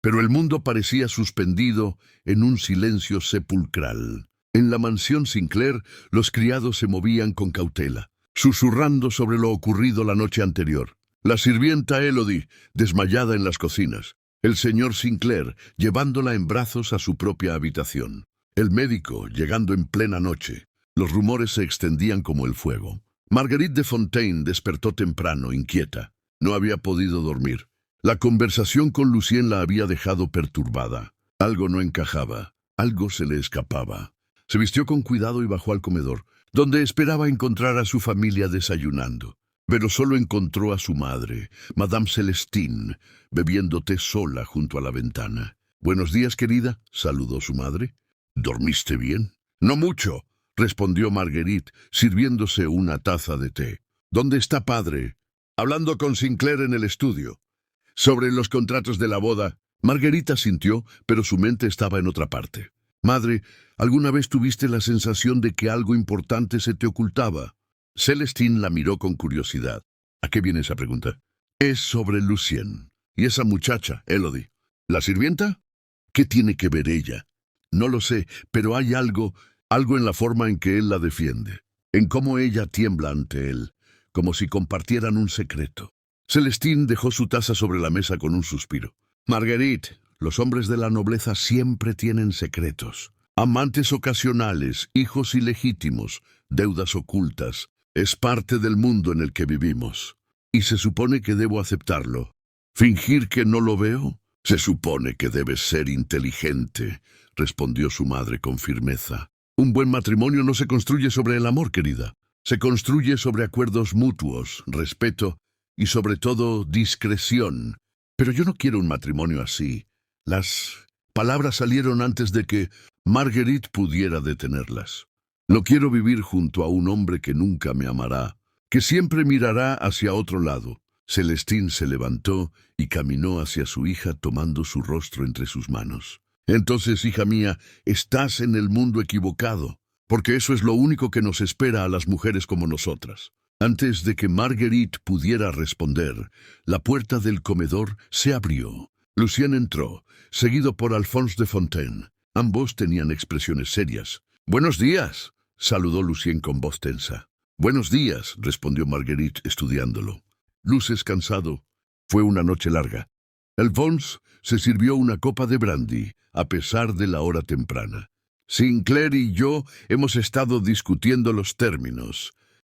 pero el mundo parecía suspendido en un silencio sepulcral. En la mansión Sinclair, los criados se movían con cautela, susurrando sobre lo ocurrido la noche anterior. La sirvienta Élodie, desmayada en las cocinas. El señor Sinclair, llevándola en brazos a su propia habitación. El médico, llegando en plena noche. Los rumores se extendían como el fuego. Marguerite de Fontaine despertó temprano, inquieta. No había podido dormir. La conversación con Lucien la había dejado perturbada. Algo no encajaba. Algo se le escapaba. Se vistió con cuidado y bajó al comedor, donde esperaba encontrar a su familia desayunando. Pero solo encontró a su madre, Madame Celestine, bebiendo té sola junto a la ventana. «Buenos días, querida», saludó su madre. «¿Dormiste bien?» «No mucho», respondió Marguerite, sirviéndose una taza de té. «¿Dónde está padre?» «Hablando con Sinclair en el estudio. Sobre los contratos de la boda». Margarita sintió, pero su mente estaba en otra parte. «Madre, ¿alguna vez tuviste la sensación de que algo importante se te ocultaba?» Celestine la miró con curiosidad. «¿A qué viene esa pregunta?» «Es sobre Lucien. Y esa muchacha, Élodie. ¿La sirvienta? ¿Qué tiene que ver ella?» «No lo sé, pero hay algo en la forma en que él la defiende, en cómo ella tiembla ante él, como si compartieran un secreto». Celestine dejó su taza sobre la mesa con un suspiro. «Marguerite, los hombres de la nobleza siempre tienen secretos. Amantes ocasionales, hijos ilegítimos, deudas ocultas. Es parte del mundo en el que vivimos. Y se supone que debo aceptarlo. ¿Fingir que no lo veo? Se supone que debes ser inteligente», respondió su madre con firmeza. «Un buen matrimonio no se construye sobre el amor, querida. Se construye sobre acuerdos mutuos, respeto y sobre todo discreción. Pero yo no quiero un matrimonio así». Las palabras salieron antes de que Marguerite pudiera detenerlas. «No quiero vivir junto a un hombre que nunca me amará, que siempre mirará hacia otro lado». Celestine se levantó y caminó hacia su hija tomando su rostro entre sus manos. «Entonces, hija mía, estás en el mundo equivocado. porque eso es lo único que nos espera a las mujeres como nosotras. Antes de que Marguerite pudiera responder, la puerta del comedor se abrió. Lucien entró, seguido por Alphonse de Fontaine. Ambos tenían expresiones serias. «Buenos días», saludó Lucien con voz tensa. «Buenos días», respondió Marguerite estudiándolo. «Luces cansado. Fue una noche larga». Alphonse se sirvió una copa de brandy, a pesar de la hora temprana. «Sinclair y yo hemos estado discutiendo los términos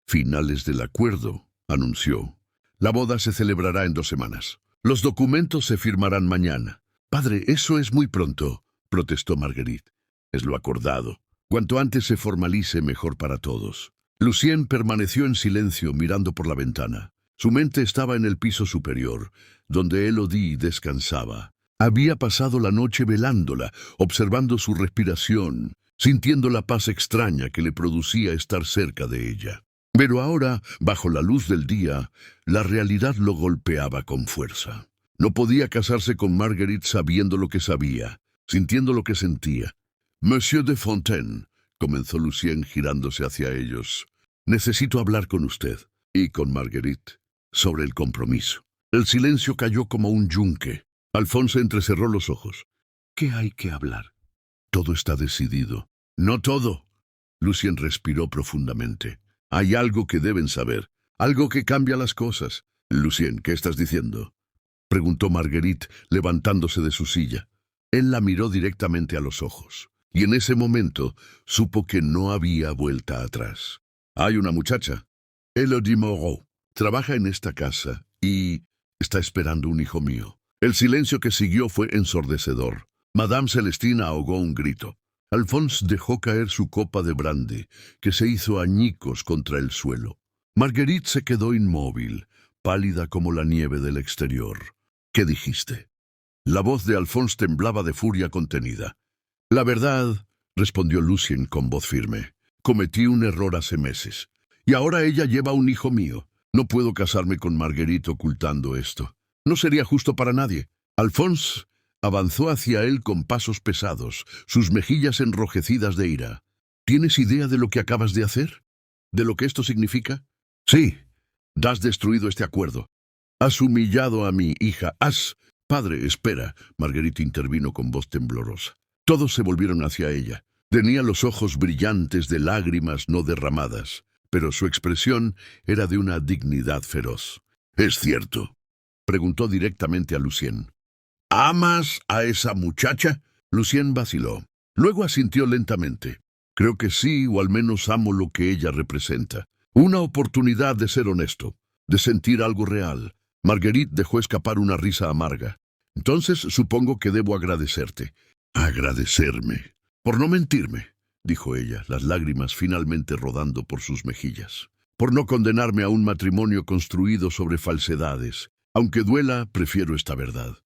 finales del acuerdo», anunció. «La boda se celebrará en 2 semanas. Los documentos se firmarán mañana». «Padre, eso es muy pronto», protestó Marguerite. «Es lo acordado. Cuanto antes se formalice, mejor para todos». Lucien permaneció en silencio mirando por la ventana. Su mente estaba en el piso superior, donde Élodie descansaba. Había pasado la noche velándola, observando su respiración, sintiendo la paz extraña que le producía estar cerca de ella. Pero ahora, bajo la luz del día, la realidad lo golpeaba con fuerza. No podía casarse con Marguerite sabiendo lo que sabía, sintiendo lo que sentía. «Monsieur de Fontaine», comenzó Lucien girándose hacia ellos, «necesito hablar con usted y con Marguerite sobre el compromiso». El silencio cayó como un yunque. Alphonse entrecerró los ojos. «¿Qué hay que hablar?» «Todo está decidido». «No todo». Lucien respiró profundamente. «Hay algo que deben saber, algo que cambia las cosas». «Lucien, ¿qué estás diciendo?», preguntó Marguerite, levantándose de su silla. Él la miró directamente a los ojos, y en ese momento supo que no había vuelta atrás. «Hay una muchacha, Élodie Moreau, trabaja en esta casa y está esperando un hijo mío». El silencio que siguió fue ensordecedor. Madame Celestine ahogó un grito. Alphonse dejó caer su copa de brandy, que se hizo añicos contra el suelo. Marguerite se quedó inmóvil, pálida como la nieve del exterior. «¿Qué dijiste?». La voz de Alphonse temblaba de furia contenida. «La verdad», respondió Lucien con voz firme, «cometí un error hace meses. Y ahora ella lleva un hijo mío. No puedo casarme con Marguerite ocultando esto. No sería justo para nadie». Alphonse avanzó hacia él con pasos pesados, sus mejillas enrojecidas de ira. «¿Tienes idea de lo que acabas de hacer? ¿De lo que esto significa?». «Sí, has destruido este acuerdo. Has humillado a mi hija. Padre, espera», Marguerite intervino con voz temblorosa. Todos se volvieron hacia ella. Tenía los ojos brillantes de lágrimas no derramadas, pero su expresión era de una dignidad feroz. «¿Es cierto?», preguntó directamente a Lucien. «¿Amas a esa muchacha?». Lucien vaciló. Luego asintió lentamente. «Creo que sí, o al menos amo lo que ella representa. Una oportunidad de ser honesto, de sentir algo real». Marguerite dejó escapar una risa amarga. «Entonces supongo que debo agradecerte». «¿Agradecerme?». «Por no mentirme», dijo ella, las lágrimas finalmente rodando por sus mejillas. «Por no condenarme a un matrimonio construido sobre falsedades. Aunque duela, prefiero esta verdad».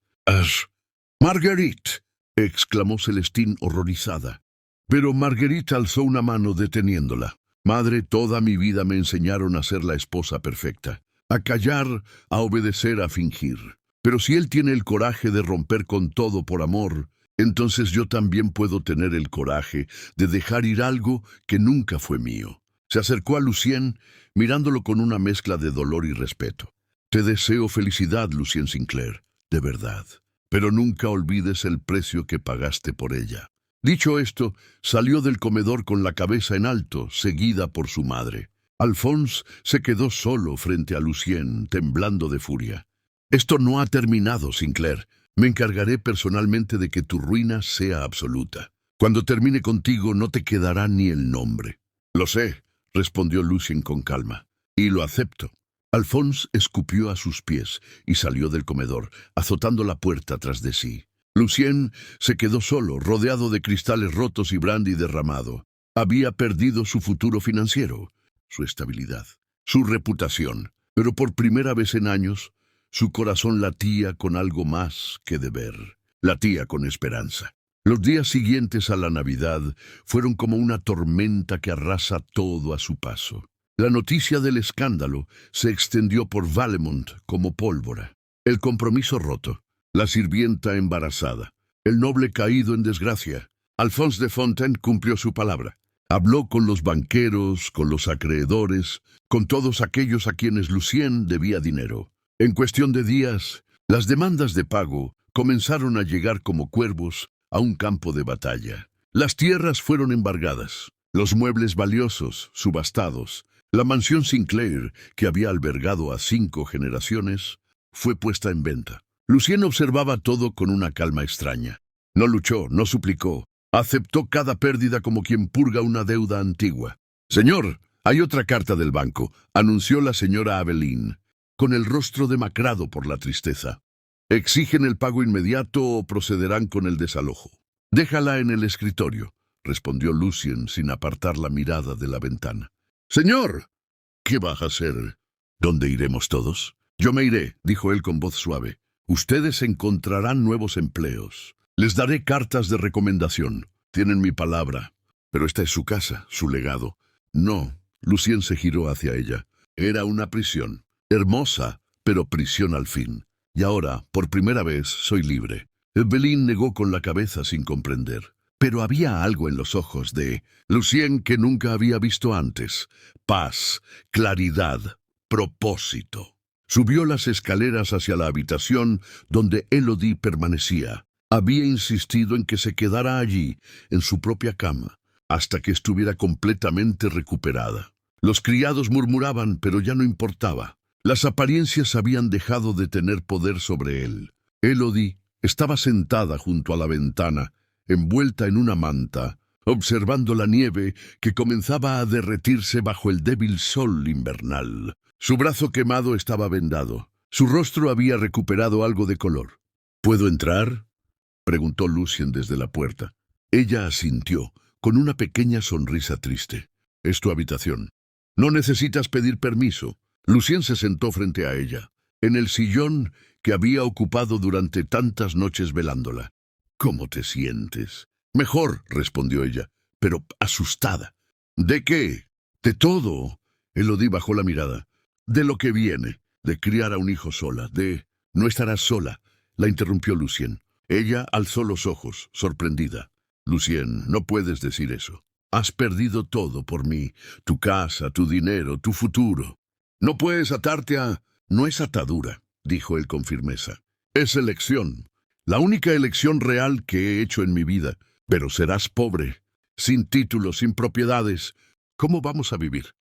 «Marguerite», exclamó Celestine horrorizada. Pero Marguerite alzó una mano deteniéndola. «Madre, toda mi vida me enseñaron a ser la esposa perfecta. A callar, a obedecer, a fingir. Pero si él tiene el coraje de romper con todo por amor, entonces yo también puedo tener el coraje de dejar ir algo que nunca fue mío». Se acercó a Lucien, mirándolo con una mezcla de dolor y respeto. «Te deseo felicidad, Lucien Sinclair, de verdad. Pero nunca olvides el precio que pagaste por ella». Dicho esto, salió del comedor con la cabeza en alto, seguida por su madre. Alphonse se quedó solo frente a Lucien, temblando de furia. «Esto no ha terminado, Sinclair. Me encargaré personalmente de que tu ruina sea absoluta. Cuando termine contigo no te quedará ni el nombre». «Lo sé», respondió Lucien con calma, «y lo acepto». Alphonse escupió a sus pies y salió del comedor, azotando la puerta tras de sí. Lucien se quedó solo, rodeado de cristales rotos y brandy derramado. Había perdido su futuro financiero, su estabilidad, su reputación, pero por primera vez en años, su corazón latía con algo más que deber. Latía con esperanza. Los días siguientes a la Navidad fueron como una tormenta que arrasa todo a su paso. La noticia del escándalo se extendió por Vallemont como pólvora. El compromiso roto, la sirvienta embarazada, el noble caído en desgracia. Alphonse de Fontaine cumplió su palabra. Habló con los banqueros, con los acreedores, con todos aquellos a quienes Lucien debía dinero. En cuestión de días, las demandas de pago comenzaron a llegar como cuervos a un campo de batalla. Las tierras fueron embargadas, los muebles valiosos, subastados. La mansión Sinclair, que había albergado a 5 generaciones, fue puesta en venta. Lucien observaba todo con una calma extraña. No luchó, no suplicó. Aceptó cada pérdida como quien purga una deuda antigua. «Señor, hay otra carta del banco», anunció la señora Aveline, con el rostro demacrado por la tristeza. «¿Exigen el pago inmediato o procederán con el desalojo?» «Déjala en el escritorio», respondió Lucien sin apartar la mirada de la ventana. «Señor, ¿qué va a hacer? ¿Dónde iremos todos?» «Yo me iré», dijo él con voz suave. «Ustedes encontrarán nuevos empleos. Les daré cartas de recomendación. Tienen mi palabra. Pero esta es su casa, su legado». «No», Lucien se giró hacia ella. «Era una prisión. Hermosa, pero prisión al fin. Y ahora, por primera vez, soy libre». Evelyn negó con la cabeza sin comprender. Pero había algo en los ojos de Lucien que nunca había visto antes. Paz, claridad, propósito. Subió las escaleras hacia la habitación donde Elodie permanecía. Había insistido en que se quedara allí, en su propia cama, hasta que estuviera completamente recuperada. Los criados murmuraban, pero ya no importaba. Las apariencias habían dejado de tener poder sobre él. Elodie estaba sentada junto a la ventana, envuelta en una manta, observando la nieve que comenzaba a derretirse bajo el débil sol invernal. Su brazo quemado estaba vendado. Su rostro había recuperado algo de color. «¿Puedo entrar?», preguntó Lucien desde la puerta. Ella asintió, con una pequeña sonrisa triste. «Es tu habitación. No necesitas pedir permiso». Lucien se sentó frente a ella, en el sillón que había ocupado durante tantas noches velándola. «¿Cómo te sientes?» «Mejor», respondió ella, pero asustada. «¿De qué?» «De todo». Elodie bajó la mirada. «De lo que viene, de criar a un hijo sola, de...» «No estarás sola», la interrumpió Lucien. Ella alzó los ojos, sorprendida. «Lucien, no puedes decir eso. Has perdido todo por mí, tu casa, tu dinero, tu futuro. No puedes atarte a...» «No es atadura», dijo él con firmeza. «Es elección. La única elección real que he hecho en mi vida. Pero serás pobre, sin títulos, sin propiedades. ¿Cómo vamos a vivir?»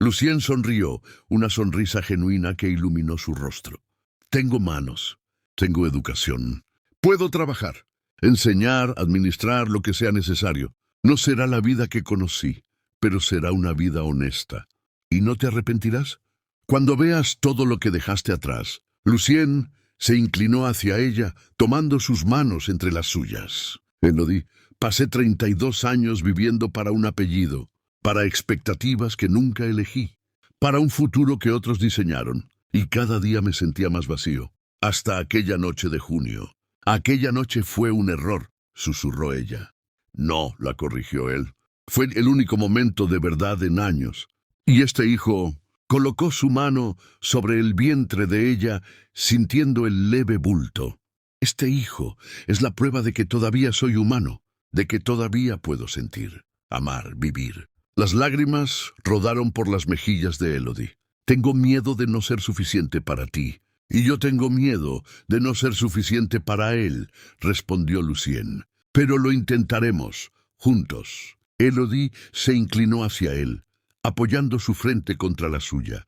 Lucien sonrió, una sonrisa genuina que iluminó su rostro. «Tengo manos, tengo educación. Puedo trabajar, enseñar, administrar lo que sea necesario. No será la vida que conocí, pero será una vida honesta. ¿Y no te arrepentirás? Cuando veas todo lo que dejaste atrás». Lucien se inclinó hacia ella, tomando sus manos entre las suyas. «Elodie, pasé 32 años viviendo para un apellido, para expectativas que nunca elegí, para un futuro que otros diseñaron, y cada día me sentía más vacío. Hasta aquella noche de junio. Aquella noche fue un error», susurró ella. «No», la corrigió él. «Fue el único momento de verdad en años. Y este hijo...» Colocó su mano sobre el vientre de ella, sintiendo el leve bulto. «Este hijo es la prueba de que todavía soy humano, de que todavía puedo sentir, amar, vivir». Las lágrimas rodaron por las mejillas de Elodie. «Tengo miedo de no ser suficiente para ti, y yo tengo miedo de no ser suficiente para él», respondió Lucien. «Pero lo intentaremos, juntos». Elodie se inclinó hacia él, apoyando su frente contra la suya.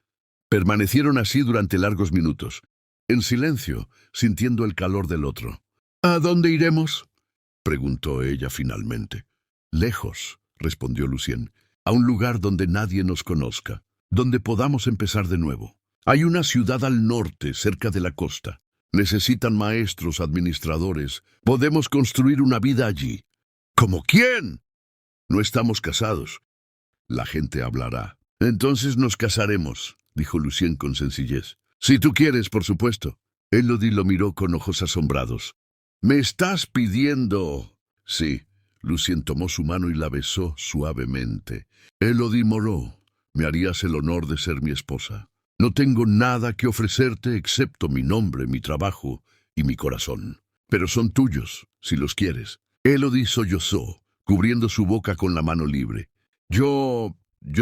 Permanecieron así durante largos minutos, en silencio, sintiendo el calor del otro. «¿A dónde iremos?», preguntó ella finalmente. «Lejos», respondió Lucien, «a un lugar donde nadie nos conozca, donde podamos empezar de nuevo. Hay una ciudad al norte, cerca de la costa. Necesitan maestros, administradores. Podemos construir una vida allí». «¿Como quién?». «No estamos casados. La gente hablará». «Entonces nos casaremos», dijo Lucien con sencillez. «Si tú quieres, por supuesto». Elodie lo miró con ojos asombrados. «¿Me estás pidiendo...?» «Sí». Lucien tomó su mano y la besó suavemente. «Elodie Moreau, ¿me harías el honor de ser mi esposa? No tengo nada que ofrecerte excepto mi nombre, mi trabajo y mi corazón. Pero son tuyos, si los quieres». Elodie sollozó, cubriendo su boca con la mano libre. Yo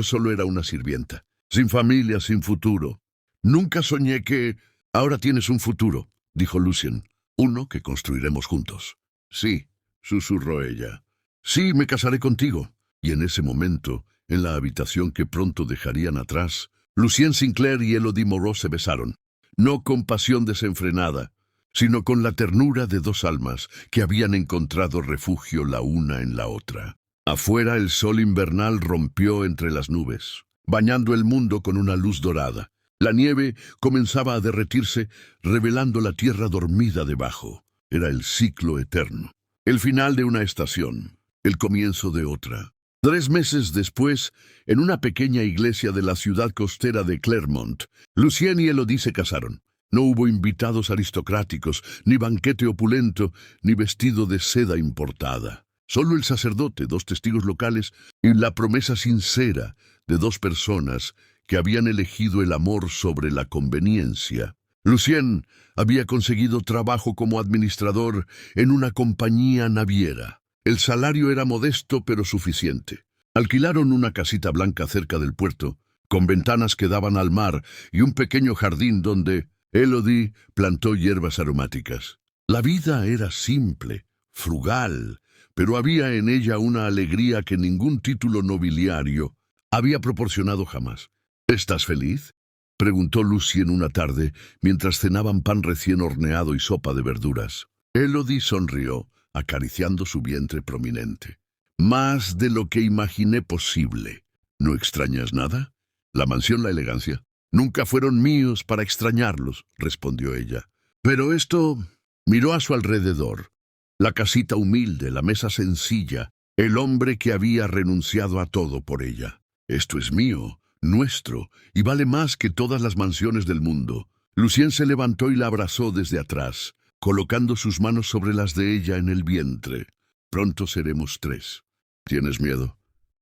solo era una sirvienta, sin familia, sin futuro. Nunca soñé que... Ahora tienes un futuro, dijo Lucien. Uno que construiremos juntos. Sí, susurró ella. Sí, me casaré contigo. Y en ese momento, en la habitación que pronto dejarían atrás, Lucien Sinclair y Elodie Moreau se besaron. No con pasión desenfrenada, sino con la ternura de dos almas que habían encontrado refugio la una en la otra. Afuera el sol invernal rompió entre las nubes, bañando el mundo con una luz dorada. La nieve comenzaba a derretirse, revelando la tierra dormida debajo. Era el ciclo eterno. El final de una estación, el comienzo de otra. 3 meses después, en una pequeña iglesia de la ciudad costera de Clermont, Lucien y Elodie se casaron. No hubo invitados aristocráticos, ni banquete opulento, ni vestido de seda importada. Solo el sacerdote, 2 testigos locales y la promesa sincera de 2 personas que habían elegido el amor sobre la conveniencia. Lucien había conseguido trabajo como administrador en una compañía naviera. El salario era modesto pero suficiente. Alquilaron una casita blanca cerca del puerto, con ventanas que daban al mar y un pequeño jardín donde Elodie plantó hierbas aromáticas. La vida era simple, frugal, pero había en ella una alegría que ningún título nobiliario había proporcionado jamás. ¿Estás feliz?, preguntó Lucien una tarde mientras cenaban pan recién horneado y sopa de verduras. Elodie sonrió, acariciando su vientre prominente. Más de lo que imaginé posible. ¿No extrañas nada? La mansión, la elegancia. Nunca fueron míos para extrañarlos, respondió ella. Pero esto... Miró a su alrededor. La casita humilde, la mesa sencilla, el hombre que había renunciado a todo por ella. Esto es mío, nuestro, y vale más que todas las mansiones del mundo. Lucien se levantó y la abrazó desde atrás, colocando sus manos sobre las de ella en el vientre. Pronto seremos 3. ¿Tienes miedo?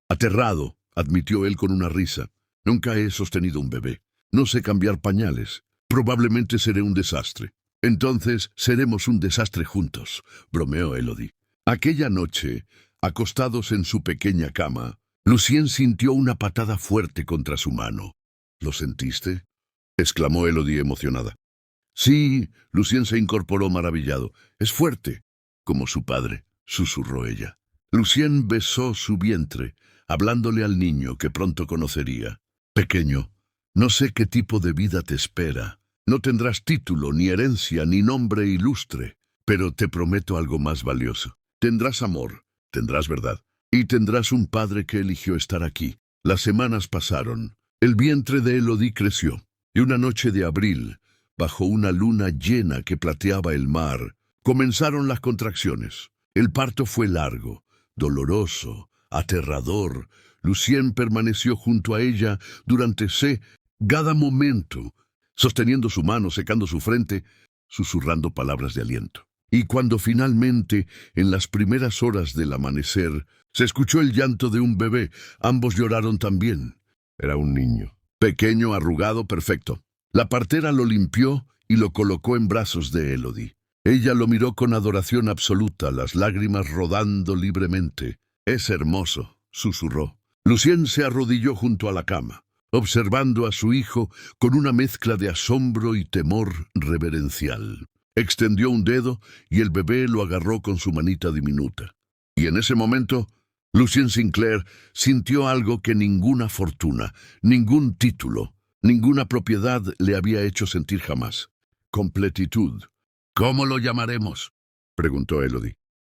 Aterrado, admitió él con una risa. Nunca he sostenido un bebé. No sé cambiar pañales. Probablemente seré un desastre. Entonces seremos un desastre juntos, bromeó Elodie. Aquella noche, acostados en su pequeña cama, Lucien sintió una patada fuerte contra su mano. ¿Lo sentiste?, exclamó Elodie emocionada. Sí, Lucien se incorporó maravillado. Es fuerte, como su padre, susurró ella. Lucien besó su vientre, hablándole al niño que pronto conocería. Pequeño, no sé qué tipo de vida te espera. No tendrás título, ni herencia, ni nombre ilustre, pero te prometo algo más valioso. Tendrás amor, tendrás verdad, y tendrás un padre que eligió estar aquí. Las semanas pasaron. El vientre de Elodie creció, y una noche de abril, bajo una luna llena que plateaba el mar, comenzaron las contracciones. El parto fue largo, doloroso, aterrador. Lucien permaneció junto a ella durante cada momento, sosteniendo su mano, secando su frente, susurrando palabras de aliento. Y cuando finalmente, en las primeras horas del amanecer, se escuchó el llanto de un bebé, ambos lloraron también. Era un niño, pequeño, arrugado, perfecto. La partera lo limpió y lo colocó en brazos de Elodie. Ella lo miró con adoración absoluta, las lágrimas rodando libremente. «Es hermoso», susurró. Lucien se arrodilló junto a la cama, observando a su hijo con una mezcla de asombro y temor reverencial. Extendió un dedo y el bebé lo agarró con su manita diminuta. Y en ese momento, Lucien Sinclair sintió algo que ninguna fortuna, ningún título, ninguna propiedad le había hecho sentir jamás. Completitud. «¿Cómo lo llamaremos?», preguntó Elodie.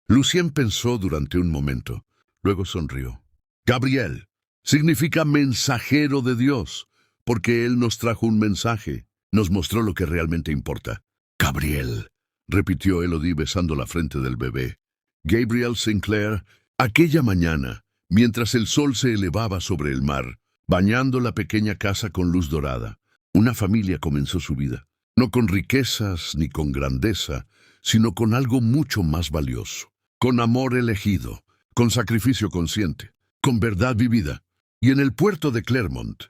Lucien pensó durante un momento, luego sonrió. «Gabriel. Significa mensajero de Dios, porque Él nos trajo un mensaje, nos mostró lo que realmente importa». «Gabriel», repitió Elodie besando la frente del bebé. Gabriel Sinclair. Aquella mañana, mientras el sol se elevaba sobre el mar, bañando la pequeña casa con luz dorada, una familia comenzó su vida, no con riquezas ni con grandeza, sino con algo mucho más valioso, con amor elegido, con sacrificio consciente, con verdad vivida. Y en el puerto de Clermont,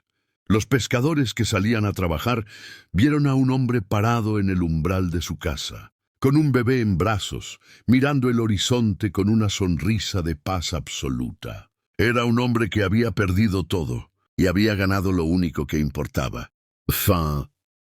los pescadores que salían a trabajar vieron a un hombre parado en el umbral de su casa, con un bebé en brazos, mirando el horizonte con una sonrisa de paz absoluta. Era un hombre que había perdido todo y había ganado lo único que importaba. Fin.